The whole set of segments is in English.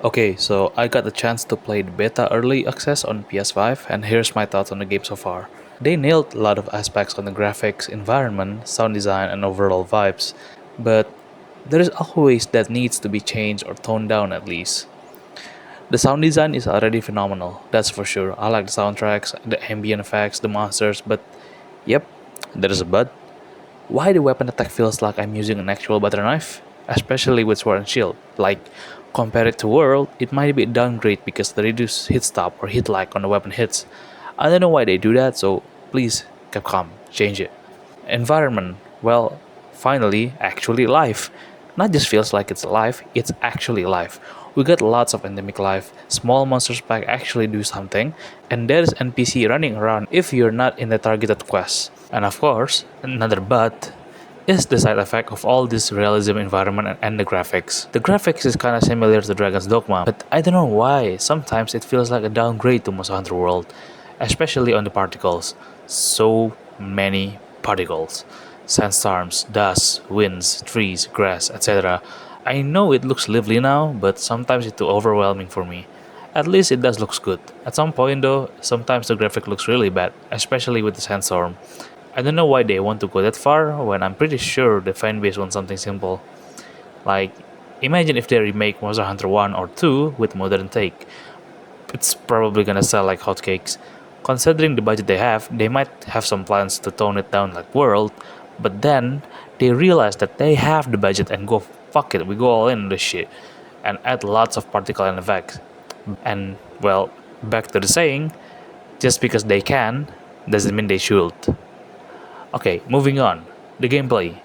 Okay, so I got the chance to play the beta early access on PS5, and here's my thoughts on the game so far. They nailed a lot of aspects on the graphics, environment, sound design, and overall vibes, but there is always that needs to be changed or toned down at least. The sound design is already phenomenal, that's for sure. I like the soundtracks, the ambient effects, the monsters, but yep, there is a but. Why the weapon attack feels like I'm using an actual butter knife, especially with sword and shield. Like, compared to World, it might be a downgrade because the reduced hit stop or hit lag on the weapon hits. I don't know why they do that, so please, Capcom, change it. Environment, well, finally, actually life. Not just feels like it's alive, it's actually life. We got lots of endemic life, small monsters pack actually do something, and there's NPC running around if you're not in the targeted quest. And of course, another but is the side effect of all this realism environment and the graphics. The graphics is kinda similar to Dragon's Dogma, but I don't know why, sometimes it feels like a downgrade to Monster Hunter World, especially on the particles. So many particles. Sandstorms, dust, winds, trees, grass, etc. I know it looks lively now, but sometimes it's too overwhelming for me. At least it does looks good. At some point though, sometimes the graphic looks really bad, especially with the sandstorm. I don't know why they want to go that far when I'm pretty sure the fanbase wants something simple. Like, imagine if they remake Monster Hunter 1 or 2 with modern take. It's probably gonna sell like hotcakes. Considering the budget they have, they might have some plans to tone it down like World, but then they realize that they have the budget and go fuck it, we go all in on this shit and add lots of particle and effects. And well, back to the saying, just because they can doesn't mean they should. Okay, moving on. The gameplay.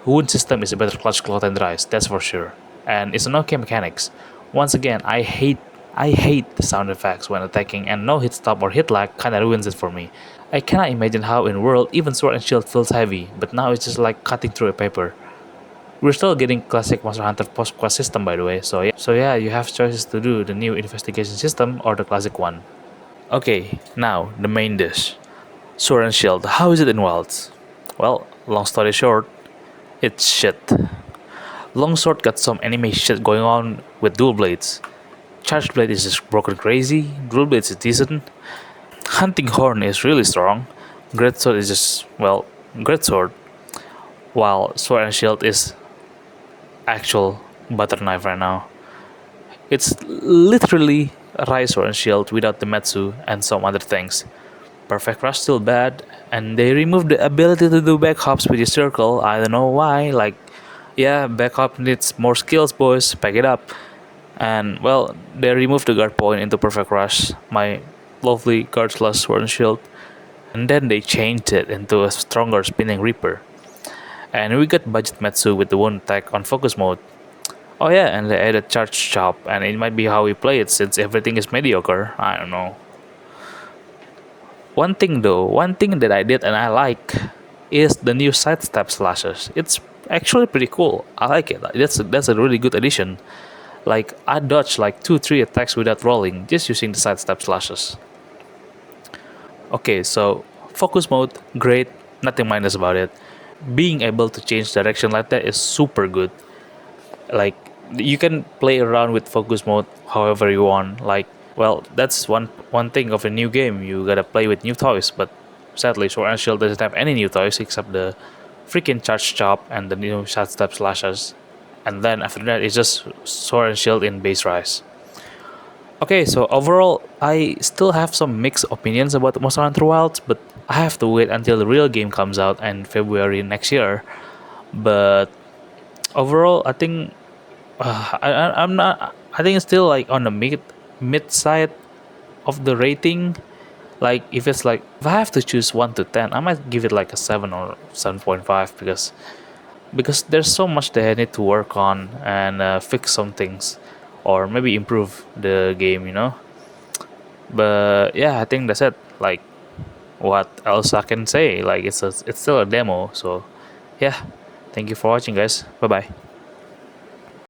Wound system is a better clutch cloth and rise, that's for sure. And it's an okay mechanics. Once again, I hate the sound effects when attacking, and no hit stop or hit lag kinda ruins it for me. I cannot imagine how in World even sword and shield feels heavy, but now it's just like cutting through a paper. We're still getting classic Monster Hunter post quest system by the way, so yeah, you have choices to do the new investigation system or the classic one. Okay, now the main dish. Sword and Shield, how is it in Wilds? Well, long story short, it's shit. Longsword got some anime shit going on with dual blades. Charged blade is just broken crazy, dual blades is decent. Hunting horn is really strong. Greatsword is just, well, greatsword. While Sword and Shield is actual butter knife right now. It's literally a Rise Sword and Shield without the Metsu and some other things. Perfect Rush still bad, and they removed the ability to do back hops with your circle. I don't know why. Like, yeah, back hop needs more skills, boys. Pack it up. And well, they removed the guard point into Perfect Rush, my lovely guard slash sword and shield, and then they changed it into a stronger spinning reaper. And we got budget Metsu with the one attack on focus mode. Oh yeah, and they added charge chop, and it might be how we play it since everything is mediocre. I don't know. One thing though, one thing that I did and I like is the new sidestep slashes. It's actually pretty cool. I like it. That's a really good addition. Like I dodge like 2-3 attacks without rolling just using the sidestep slashes. Okay, so focus mode, great, nothing minus about it. Being able to change direction like that is super good. Like you can play around with focus mode however you want. Like, well, that's one thing of a new game. You gotta play with new toys, but sadly, Sword and Shield doesn't have any new toys except the freaking charge chop and the new sidestep slashes. And then after that, it's just Sword and Shield in base rise. Okay, so overall, I still have some mixed opinions about Monster Hunter Wilds, but I have to wait until the real game comes out in February next year. But overall, I think I'm not. I think it's still like on the mid side of the rating. Like if it's like if I have to choose 1 to 10, I might give it like a 7 or 7.5 because there's so much that I need to work on and fix some things or maybe improve the game, you know. But yeah, I think that's it. Like what else I can say? Like it's still a demo, so yeah. Thank you for watching, guys. Bye bye.